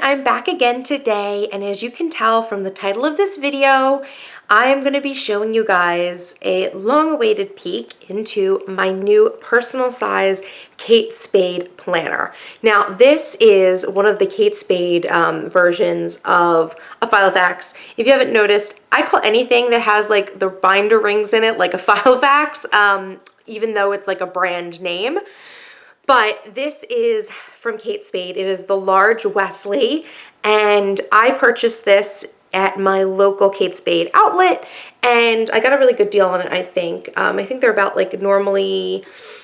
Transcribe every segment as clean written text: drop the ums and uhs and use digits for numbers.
I'm back again today, and as you can tell from the title of this video, I am going to be showing you guys a long-awaited peek into my new personal size Kate Spade planner. Now, this is one of the Kate Spade versions of a Filofax. If you haven't noticed, I call anything that has like the binder rings in it like a Filofax, even though it's like a brand name. But this is from Kate Spade. It is the large Wesley, and I purchased this at my local Kate Spade outlet, and I got a really good deal on it, I think. I think they're about like normally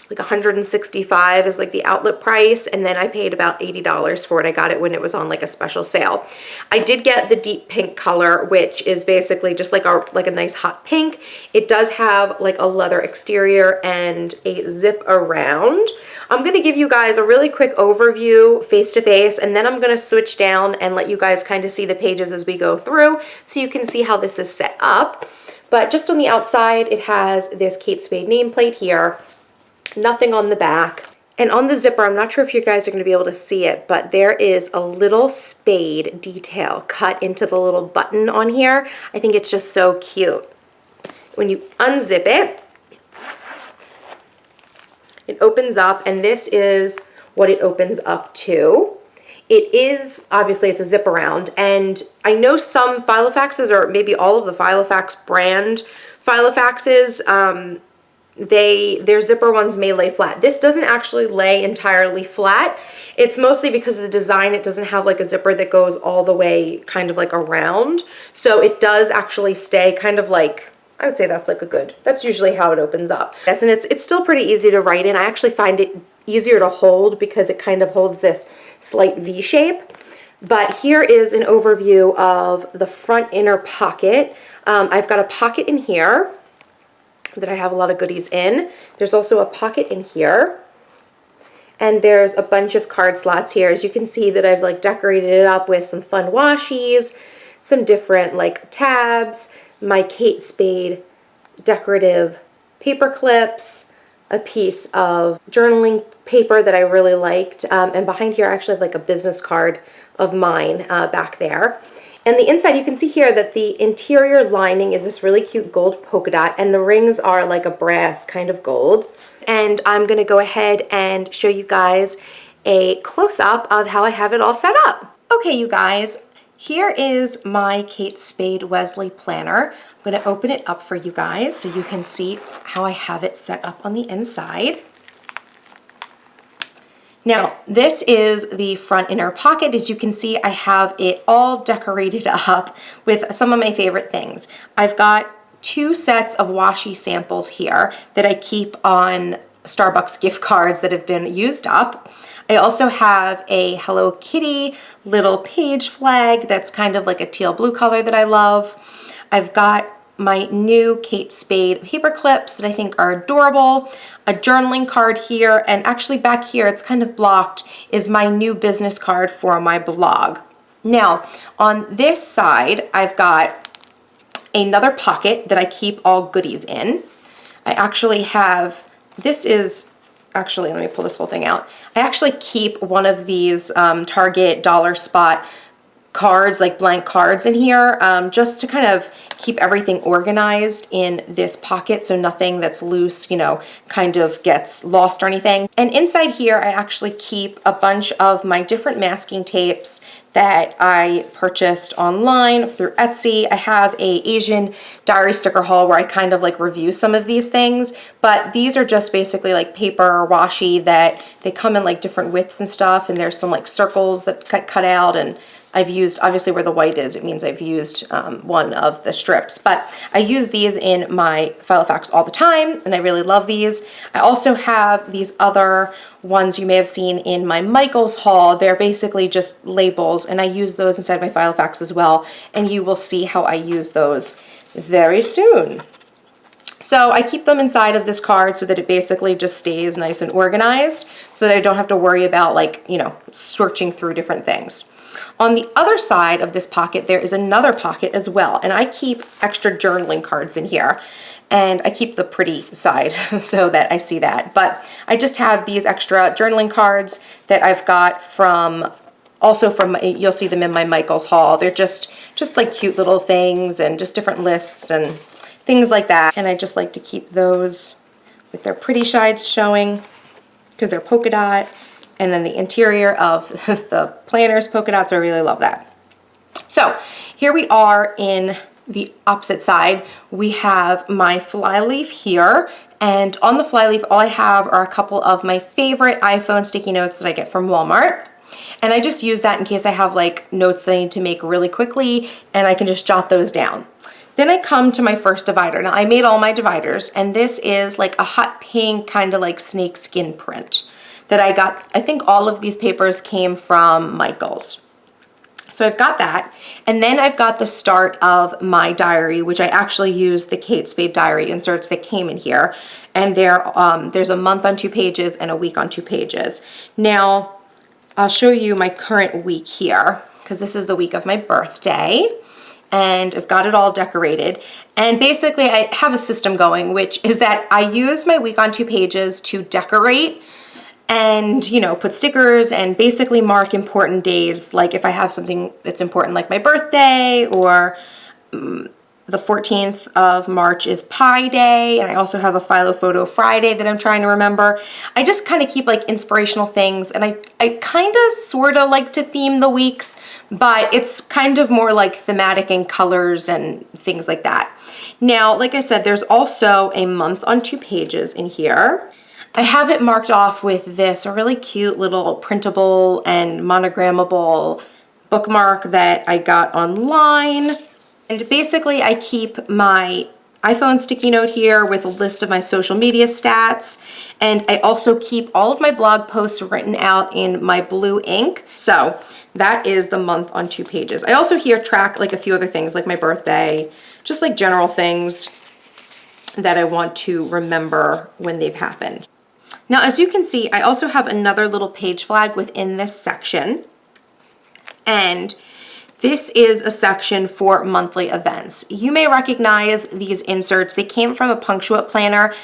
like $165 is like the outlet price, and then I paid about $80 for it. I got it when it was on like a special sale. I did get the deep pink color, which is basically just like a nice hot pink. It does have like a leather exterior and a zip around. I'm going to give you guys a really quick overview face to face, and then I'm going to switch down and let you guys kind of see the pages as we go through so you can see how this is set up. But just on the outside, it has this Kate Spade nameplate here, nothing on the back. And on the zipper, I'm not sure if you guys are going to be able to see it, but there is a little spade detail cut into the little button on here. I think it's just so cute. When you unzip it, it opens up, and this is what it opens up to. It is, obviously it's a zip around, and I know some Filofaxes, or maybe all of the Filofax brand Filofaxes, their zipper ones may lay flat. This doesn't actually lay entirely flat. It's mostly because of the design. It doesn't have like a zipper that goes all the way kind of like around. So it does actually stay kind of like, I would say that's like that's usually how it opens up. Yes, and it's still pretty easy to write in. I actually find it easier to hold because it kind of holds this slight V shape. But here is an overview of the front inner pocket. I've got a pocket in here that I have a lot of goodies in. There's also a pocket in here. And there's a bunch of card slots here. As you can see that I've like decorated it up with some fun washies, some different like tabs, my Kate Spade decorative paper clips, a piece of journaling paper that I really liked, and behind here I actually have like a business card of mine back there. And the inside, you can see here that the interior lining is this really cute gold polka dot, and the rings are like a brass kind of gold. And I'm gonna go ahead and show you guys a close-up of how I have it all set up. Okay, you guys, here is my Kate Spade Wesley planner. I'm going to open it up for you guys so you can see how I have it set up on the inside. Now, this is the front inner pocket. As you can see, I have it all decorated up with some of my favorite things. I've got 2 sets of washi samples here that I keep on Starbucks gift cards that have been used up. I also have a Hello Kitty little page flag that's kind of like a teal blue color that I love. I've got my new Kate Spade paper clips that I think are adorable, a journaling card here, and actually back here, it's kind of blocked, is my new business card for my blog. Now, on this side, I've got another pocket that I keep all goodies in. I actually have, actually, let me pull this whole thing out. I actually keep one of these Target Dollar Spot cards, like blank cards in here, just to kind of keep everything organized in this pocket so nothing that's loose, you know, kind of gets lost or anything. And inside here, I actually keep a bunch of my different masking tapes that I purchased online through Etsy. I have a Asian diary sticker haul where I kind of like review some of these things, but these are just basically like paper or washi that they come in like different widths and stuff, and there's some like circles that cut out, and I've used, obviously where the white is, it means I've used one of the strips, but I use these in my Filofax all the time, and I really love these. I also have these other ones you may have seen in my Michaels haul. They're basically just labels, and I use those inside my Filofax as well, and you will see how I use those very soon. So I keep them inside of this card so that it basically just stays nice and organized so that I don't have to worry about, like, you know, searching through different things. On the other side of this pocket, there is another pocket as well, and I keep extra journaling cards in here. And I keep the pretty side so that I see that. But I just have these extra journaling cards that I've got from, also from, you'll see them in my Michael's haul. They're just like cute little things and just different lists and things like that. And I just like to keep those with their pretty sides showing because they're polka dot. And then the interior of the planner's polka dots, I really love that. So here we are in the opposite side. We have my flyleaf here, and on the flyleaf all I have are a couple of my favorite iPhone sticky notes that I get from Walmart, and I just use that in case I have like notes that I need to make really quickly, and I can just jot those down. Then I come to my first divider. Now I made all my dividers, and this is like a hot pink kind of like snake skin print that I got. I think all of these papers came from Michael's. So I've got that, and then I've got the start of my diary, which I actually use the Kate Spade diary inserts that came in here, and there's a month on 2 pages and a week on 2 pages. Now, I'll show you my current week here, because this is the week of my birthday, and I've got it all decorated. And basically, I have a system going, which is that I use my week on 2 pages to decorate and, you know, put stickers and basically mark important days. Like if I have something that's important like my birthday, or the 14th of March is Pi Day, and I also have a Philo Friday that I'm trying to remember. I just kind of keep like inspirational things, and I kind of sort of like to theme the weeks, but it's kind of more like thematic in colors and things like that. Now, like I said, there's also a month on 2 pages in here. I have it marked off with this really cute little printable and monogrammable bookmark that I got online. And basically I keep my iPhone sticky note here with a list of my social media stats. And I also keep all of my blog posts written out in my blue ink. So that is the month on 2 pages. I also here track like a few other things like my birthday, just like general things that I want to remember when they've happened. Now, as you can see, I also have another little page flag within this section, and this is a section for monthly events. You may recognize these inserts. They came from a Punctuate planner.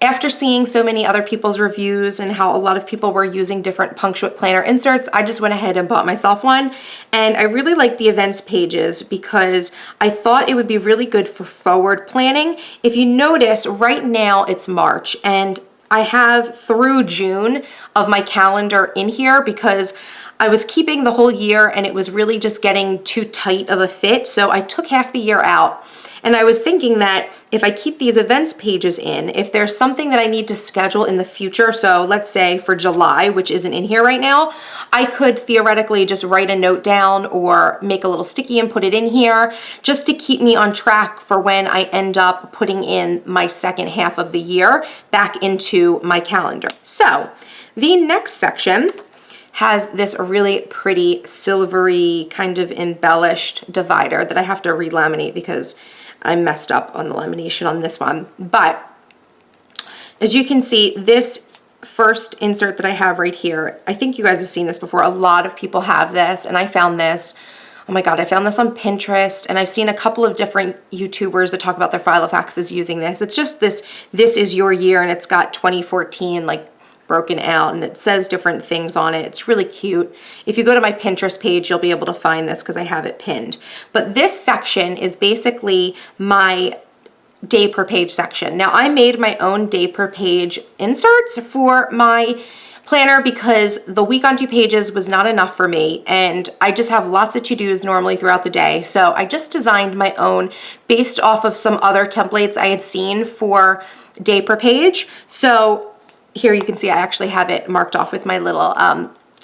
After seeing so many other people's reviews and how a lot of people were using different Punctuate planner inserts, I just went ahead and bought myself one. And I really like the events pages because I thought it would be really good for forward planning. If you notice, right now it's March, and I have through June of my calendar in here because I was keeping the whole year and it was really just getting too tight of a fit. So I took half the year out, and I was thinking that if I keep these events pages in, if there's something that I need to schedule in the future, so let's say for July, which isn't in here right now, I could theoretically just write a note down or make a little sticky and put it in here just to keep me on track for when I end up putting in my second half of the year back into my calendar. So the next section has this really pretty silvery kind of embellished divider that I have to re-laminate because I messed up on the lamination on this one. But as you can see, this first insert that I have right here, I think you guys have seen this before. A lot of people have this, and I found this, oh my God, I found this on Pinterest, and I've seen a couple of different YouTubers that talk about their Filofaxes using this. It's just this is your year, and it's got 2014 like broken out, and it says different things on it. It's really cute. If you go to my Pinterest page, you'll be able to find this because I have it pinned. But this section is basically my day per page section. Now, I made my own day per page inserts for my planner because the week on 2 pages was not enough for me, and I just have lots of to-dos normally throughout the day. So I just designed my own based off of some other templates I had seen for day per page. So here you can see I actually have it marked off with my little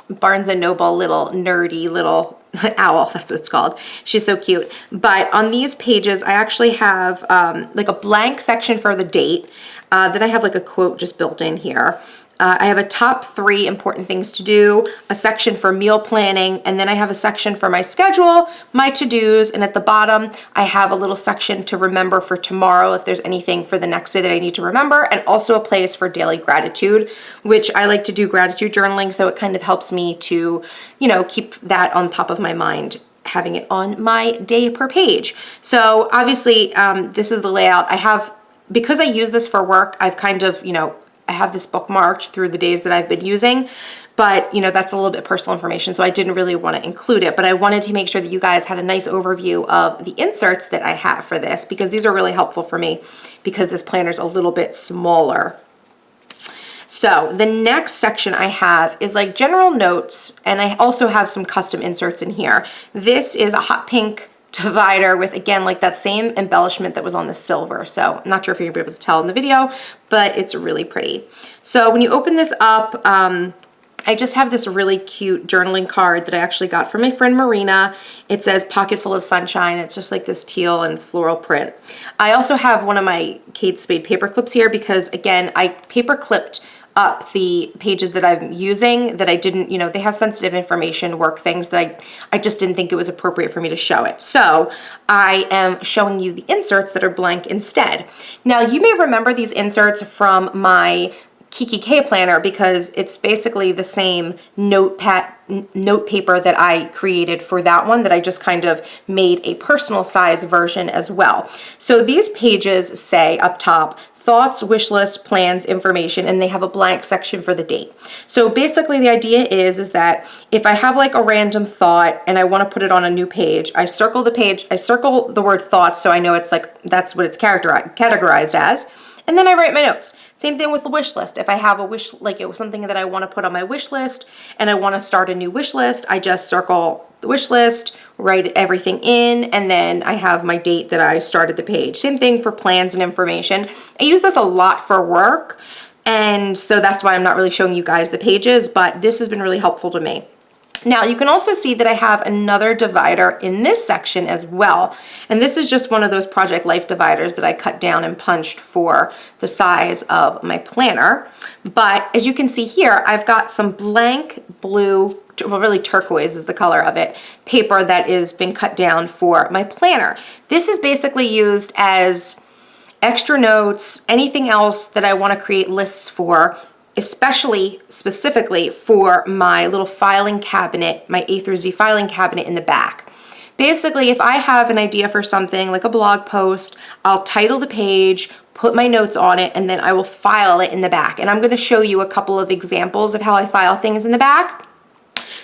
Barnes & Noble little nerdy little owl, that's what it's called. She's so cute. But on these pages, I actually have like a blank section for the date. Then I have like a quote just built in here. I have a top 3 important things to do, a section for meal planning, and then I have a section for my schedule, my to-dos, and at the bottom, I have a little section to remember for tomorrow if there's anything for the next day that I need to remember, and also a place for daily gratitude, which I like to do gratitude journaling, so it kind of helps me to, keep that on top of my mind, having it on my day per page. So obviously, this is the layout. Because I use this for work, I've kind of, I have this bookmarked through the days that I've been using, but that's a little bit personal information, so I didn't really want to include it, but I wanted to make sure that you guys had a nice overview of the inserts that I have for this, because these are really helpful for me because this planner is a little bit smaller. So the next section I have is like general notes, and I also have some custom inserts in here. This is a hot pink divider with, again, like that same embellishment that was on the silver. So I'm not sure if you're able to tell in the video, but it's really pretty. So when you open this up, I just have this really cute journaling card that I actually got from my friend Marina. It says "Pocket Full of Sunshine." It's just like this teal and floral print. I also have one of my Kate Spade paper clips here because, again, I paper clipped up the pages that I'm using that I didn't, they have sensitive information, work things that I just didn't think it was appropriate for me to show it. So I am showing you the inserts that are blank instead. Now you may remember these inserts from my Kiki K planner because it's basically the same note paper that I created for that one that I just kind of made a personal size version as well. So these pages say up top, thoughts, wish list, plans, information, and they have a blank section for the date. So basically the idea is that if I have like a random thought and I want to put it on a new page, I circle the page, I circle the word thoughts so I know it's like, that's what it's categorized as. And then I write my notes. Same thing with the wish list. If I have a wish, like it was something that I want to put on my wish list and I want to start a new wish list, I just circle the wish list, write everything in, and then I have my date that I started the page. Same thing for plans and information. I use this a lot for work, and so that's why I'm not really showing you guys the pages, but this has been really helpful to me. Now you can also see that I have another divider in this section as well. And this is just one of those Project Life dividers that I cut down and punched for the size of my planner. But as you can see here, I've got some blank blue, well really turquoise is the color of it, paper that has been cut down for my planner. This is basically used as extra notes, anything else that I want to create lists for, especially specifically for my little filing cabinet, my A through Z filing cabinet in the back. Basically, if I have an idea for something like a blog post, I'll title the page, put my notes on it, and then I will file it in the back. And I'm going to show you a couple of examples of how I file things in the back,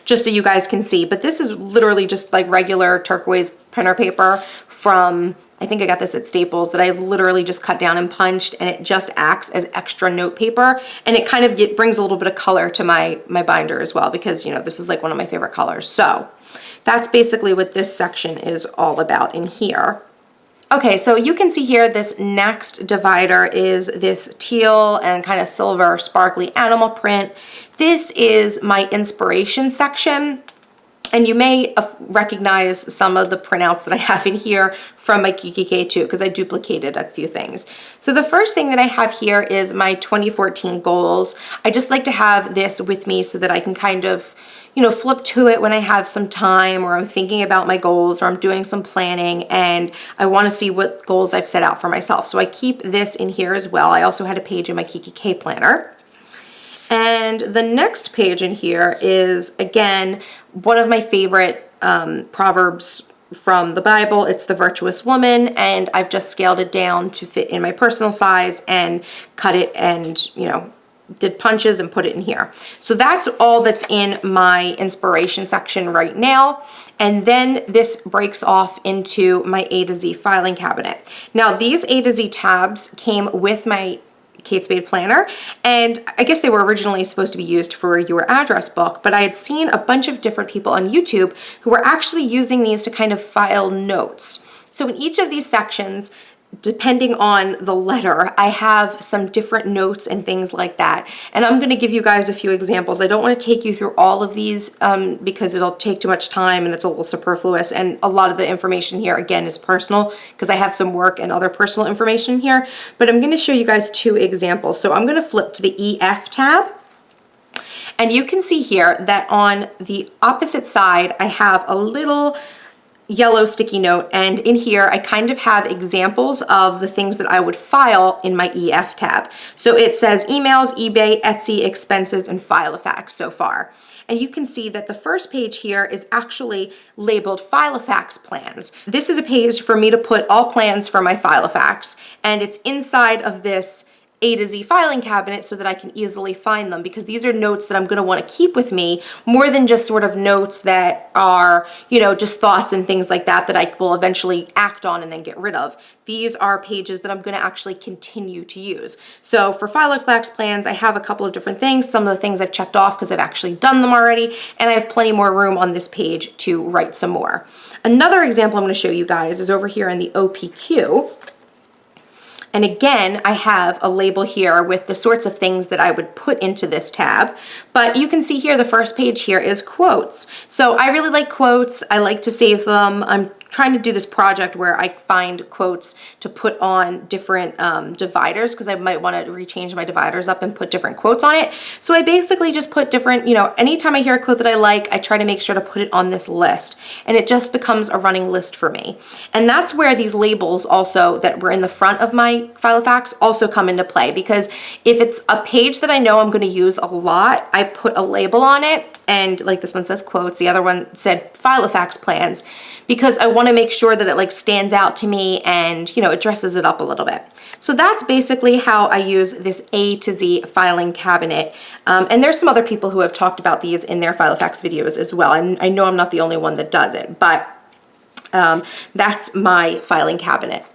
just so you guys can see. But this is literally just like regular turquoise printer paper from, I think I got this at Staples, that I literally just cut down and punched, and it just acts as extra note paper, and it kind of brings a little bit of color to my binder as well, because this is like one of my favorite colors. So that's basically what this section is all about in here. Okay, so you can see here this next divider is this teal and kind of silver sparkly animal print. This is my inspiration section. And you may recognize some of the printouts that I have in here from my Kiki K too, because I duplicated a few things. So the first thing that I have here is my 2014 goals. I just like to have this with me so that I can kind of, flip to it when I have some time, or I'm thinking about my goals, or I'm doing some planning and I want to see what goals I've set out for myself. So I keep this in here as well. I also had a page in my Kiki K planner. And the next page in here is, again, one of my favorite proverbs from the Bible. It's the virtuous woman, and I've just scaled it down to fit in my personal size and cut it and, did punches and put it in here. So that's all that's in my inspiration section right now. And then this breaks off into my A to Z filing cabinet. Now these A to Z tabs came with my Kate Spade planner, and I guess they were originally supposed to be used for your address book, but I had seen a bunch of different people on YouTube who were actually using these to kind of file notes. So in each of these sections, depending on the letter, I have some different notes and things like that. And I'm going to give you guys a few examples. I don't want to take you through all of these because it'll take too much time and it's a little superfluous. And a lot of the information here, again, is personal because I have some work and other personal information here. But I'm going to show you guys two examples. So I'm going to flip to the EF tab. And you can see here that on the opposite side, I have a little yellow sticky note, and in here I kind of have examples of the things that I would file in my EF tab. So it says emails, eBay, Etsy, expenses, and Filofax so far. And you can see that the first page here is actually labeled Filofax Plans. This is a page for me to put all plans for my Filofax, and it's inside of this A to Z filing cabinet so that I can easily find them, because these are notes that I'm going to want to keep with me more than just sort of notes that are, you know, just thoughts and things like that that I will eventually act on and then get rid of. These are pages that I'm going to actually continue to use. So for Filofax Plans, I have a couple of different things. Some of the things I've checked off because I've actually done them already, and I have plenty more room on this page to write some more. Another example I'm going to show you guys is over here in the OPQ. And again, I have a label here with the sorts of things that I would put into this tab. But you can see here, the first page here is quotes. So I really like quotes. I like to save them. I'm trying to do this project where I find quotes to put on different dividers, because I might want to rechange my dividers up and put different quotes on it. So I basically just put different, you know, anytime I hear a quote that I like, I try to make sure to put it on this list, and it just becomes a running list for me. And that's where these labels also that were in the front of my Filofax also come into play, because if it's a page that I know I'm going to use a lot, I put a label on it, and like this one says quotes, the other one said Filofax Plans, because I want to make sure that it like stands out to me and, you know, it dresses it up a little bit. So that's basically how I use this A to Z filing cabinet. And there's some other people who have talked about these in their Filofax videos as well. I know I'm not the only one that does it, but that's my filing cabinet,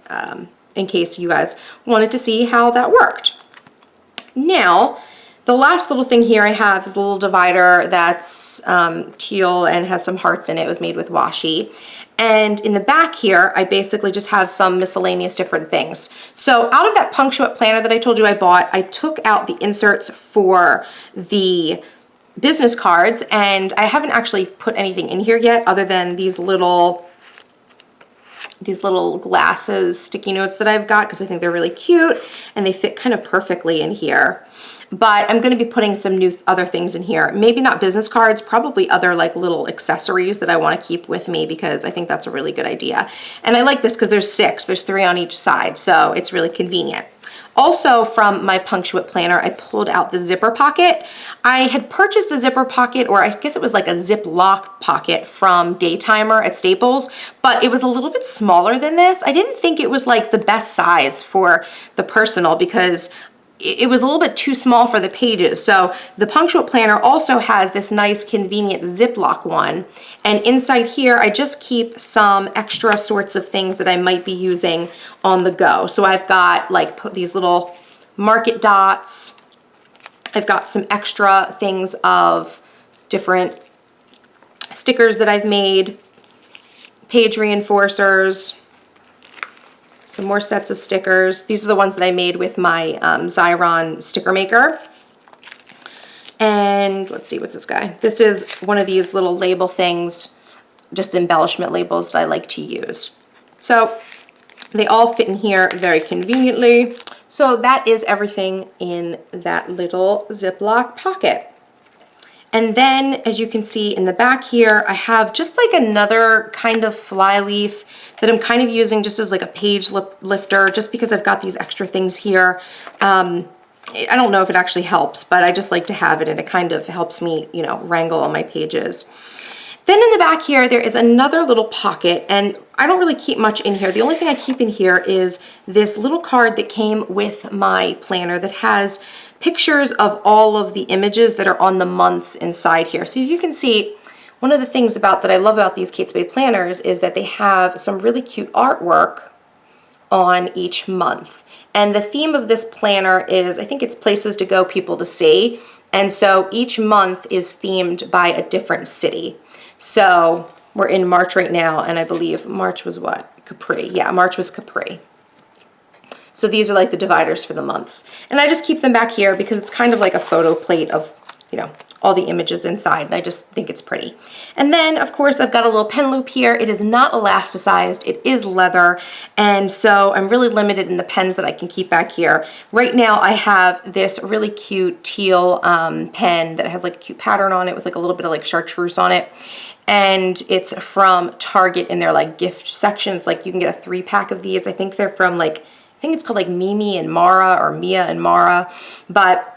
in case you guys wanted to see how that worked. Now, the last little thing here I have is a little divider that's teal and has some hearts in it. It was made with washi. And in the back here, I basically just have some miscellaneous different things. So out of that punctuate planner that I told you I bought, I took out the inserts for the business cards, and I haven't actually put anything in here yet other than these little glasses sticky notes that I've got, because I think they're really cute and they fit kind of perfectly in here. But I'm going to be putting some new other things in here. Maybe not business cards, probably other like little accessories that I want to keep with me, because I think that's a really good idea. And I like this because there's 6, there's 3 on each side, so it's really convenient. Also from my punctuate planner, I pulled out the zipper pocket. I had purchased a zipper pocket, or I guess it was like a ziplock pocket from Daytimer at Staples, but it was a little bit smaller than this. I didn't think it was like the best size for the personal, because it was a little bit too small for the pages. So the punctuate planner also has this nice convenient Ziploc one. And inside here, I just keep some extra sorts of things that I might be using on the go. So I've got like these little market dots. I've got some extra things of different stickers that I've made, page reinforcers, some more sets of stickers. These are the ones that I made with my Xyron sticker maker. And let's see, what's this guy? This is one of these little label things, just embellishment labels that I like to use. So they all fit in here very conveniently. So that is everything in that little Ziploc pocket. And then, as you can see in the back here, I have just like another kind of fly leaf that I'm kind of using just as like a page lifter, just because I've got these extra things here. I don't know if it actually helps, but I just like to have it, and it kind of helps me, you know, wrangle all my pages. Then in the back here, there is another little pocket, and I don't really keep much in here. The only thing I keep in here is this little card that came with my planner that has pictures of all of the images that are on the months inside here. So if you can see, one of the things that I love about these Kate Spade planners is that they have some really cute artwork on each month. And the theme of this planner is, I think it's places to go, people to see. And so each month is themed by a different city. So we're in March right now, and I believe March was what? Capri. Yeah, March was Capri. So these are like the dividers for the months. And I just keep them back here because it's kind of like a photo plate of you know, all the images inside, and I just think it's pretty. And then, of course, I've got a little pen loop here. It is not elasticized, it is leather, and so I'm really limited in the pens that I can keep back here. Right now, I have this really cute teal pen that has like a cute pattern on it with like a little bit of like chartreuse on it. And it's from Target in their like gift section. It's like you can get a 3-pack of these. I think they're from like, I think it's called like Mimi and Mara or Mia and Mara, but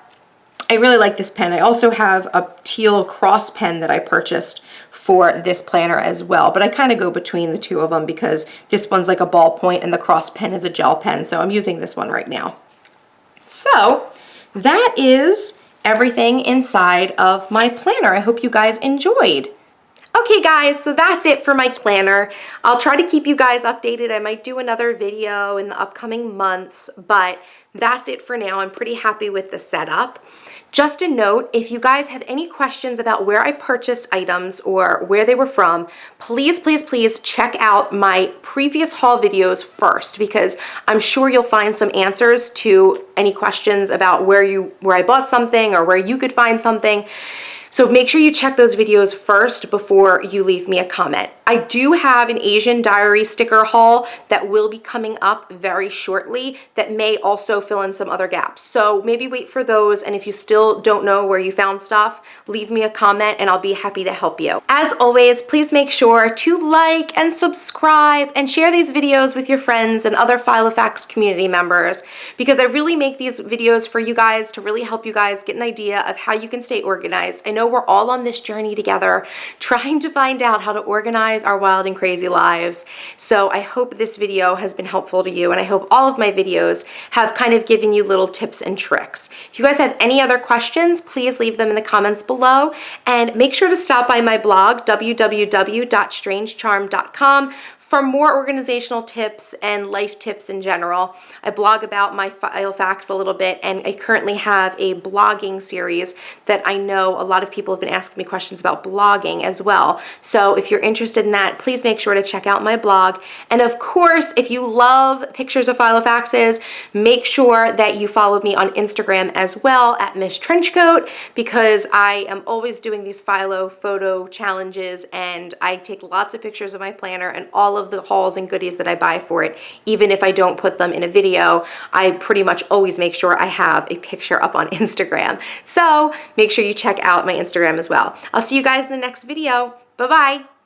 I really like this pen. I also have a teal cross pen that I purchased for this planner as well, but I kind of go between the two of them because this one's like a ballpoint and the cross pen is a gel pen, so I'm using this one right now. So that is everything inside of my planner. I hope you guys enjoyed. Okay guys, so that's it for my planner. I'll try to keep you guys updated. I might do another video in the upcoming months, but that's it for now. I'm pretty happy with the setup. Just a note, if you guys have any questions about where I purchased items or where they were from, please, please, please check out my previous haul videos first, because I'm sure you'll find some answers to any questions about where I bought something or where you could find something. So make sure you check those videos first before you leave me a comment. I do have an Asian diary sticker haul that will be coming up very shortly that may also fill in some other gaps. So maybe wait for those, and if you still don't know where you found stuff, leave me a comment and I'll be happy to help you. As always, please make sure to like and subscribe and share these videos with your friends and other Filofax community members, because I really make these videos for you guys to really help you guys get an idea of how you can stay organized. I know we're all on this journey together, trying to find out how to organize our wild and crazy lives. So I hope this video has been helpful to you, and I hope all of my videos have kind of given you little tips and tricks. If you guys have any other questions, please leave them in the comments below, and make sure to stop by my blog, www.strangecharm.com, for more organizational tips and life tips in general. I blog about my Filofax a little bit, and I currently have a blogging series that I know a lot of people have been asking me questions about blogging as well. So if you're interested in that, please make sure to check out my blog. And of course, if you love pictures of Filofaxes, make sure that you follow me on Instagram as well at Miss Trenchcoat, because I am always doing these Philo photo challenges, and I take lots of pictures of my planner and all of the hauls and goodies that I buy for it. Even if I don't put them in a video, I pretty much always make sure I have a picture up on Instagram. So make sure you check out my Instagram as well. I'll see you guys in the next video. Bye-bye.